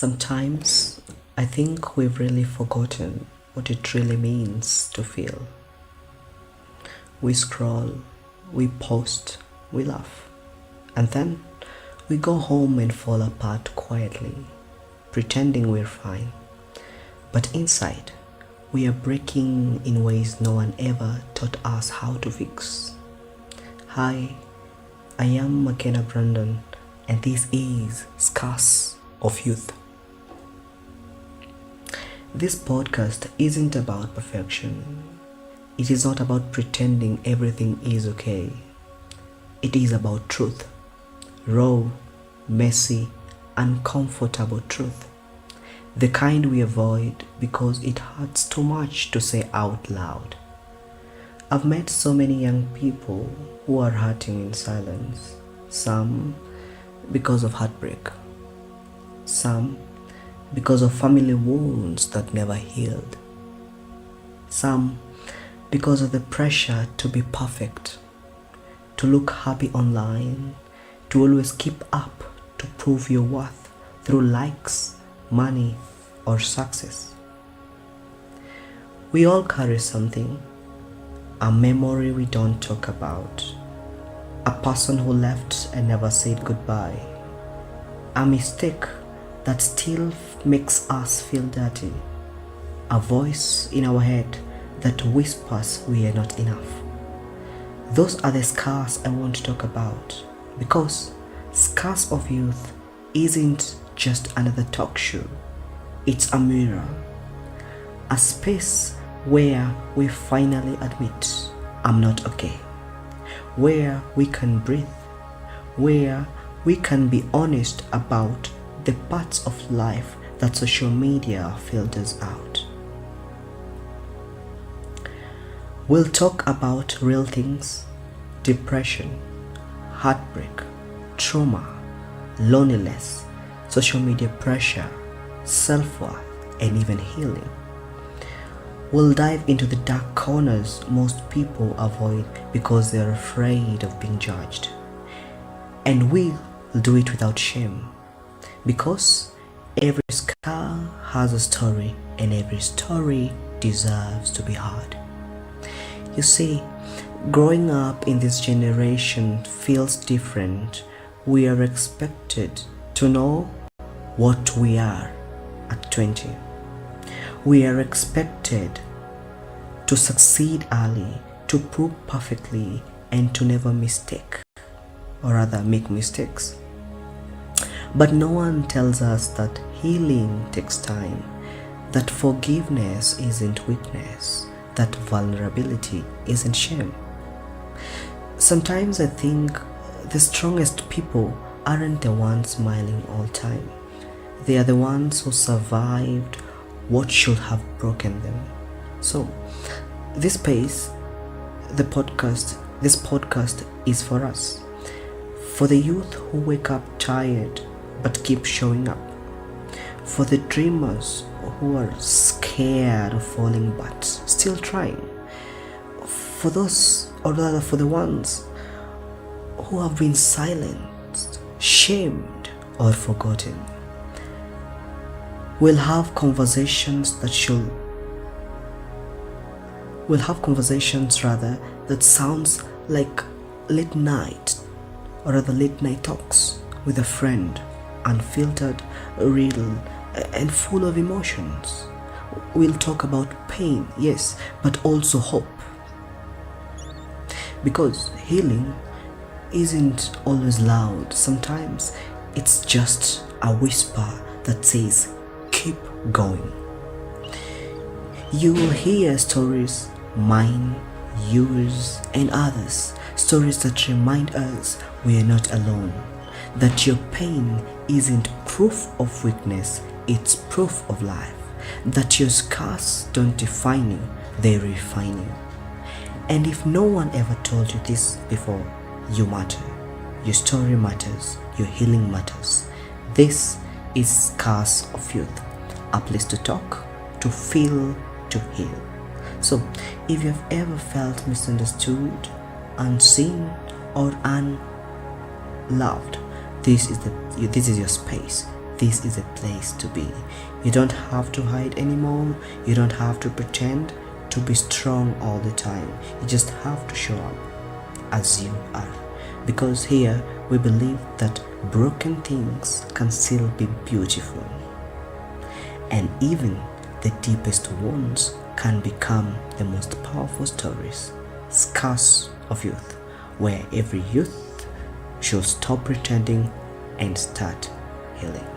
Sometimes I think we've really forgotten what it really means to feel. We scroll, we post, we laugh, and then we go home and fall apart quietly, pretending we're fine. But inside, we are breaking in ways no one ever taught us how to fix. Hi, I am Makena Brandon, and this is Scars of Youth. This podcast isn't about perfection. It is not about pretending everything is okay. It is about truth. Raw, messy, uncomfortable truth. The kind we avoid because it hurts too much to say out loud. I've met so many young people who are hurting in silence. Some because of heartbreak. Some because of family wounds that never healed. Some because of the pressure to be perfect, to look happy online, to always keep up, to prove your worth through likes, money, or success. We all carry something, a memory we don't talk about, a person who left and never said goodbye, a mistake that still makes us feel dirty, a voice in our head that whispers we are not enough. Those are the scars I want to talk about, because Scars of Youth isn't just another talk show. It's a mirror, a space where we finally admit I'm not okay, where we can breathe, where we can be honest about the parts of life that social media filters out. We'll talk about real things: depression, heartbreak, trauma, loneliness, social media pressure, self-worth, and even healing. We'll dive into the dark corners most people avoid because they're afraid of being judged. And we'll do it without shame, because every scar has a story, and every story deserves to be heard. You see, growing up in this generation feels different. We are expected to know what we are at 20. We are expected to succeed early, to prove perfectly, and to never make mistakes. But no one tells us that healing takes time, that forgiveness isn't weakness, that vulnerability isn't shame. Sometimes I think the strongest people aren't the ones smiling all the time. They are the ones who survived what should have broken them. So, this podcast is for us. For the youth who wake up tired but keep showing up. For the dreamers who are scared of falling but still trying. For the ones who have been silenced, shamed, or forgotten. We'll have conversations that sounds like late night talks with a friend, unfiltered, real, and full of emotions. We'll talk about pain, yes, but also hope. Because healing isn't always loud. Sometimes it's just a whisper that says, keep going. You will hear stories, mine, yours, and others. Stories that remind us we are not alone. That your pain isn't proof of weakness, it's proof of life. That your scars don't define you, they refine you. And if no one ever told you this before, you matter. Your story matters. Your healing matters. This is Scars of Youth, a place to talk, to feel, to heal. So, if you've ever felt misunderstood, unseen, or unloved, this is your space. this is a place to be. You don't have to hide anymore. You don't have to pretend to be strong all the time. You just have to show up as you are. Because here we believe that broken things can still be beautiful. And even the deepest wounds can become the most powerful stories. Scars of youth, where every youth should stop pretending and start healing.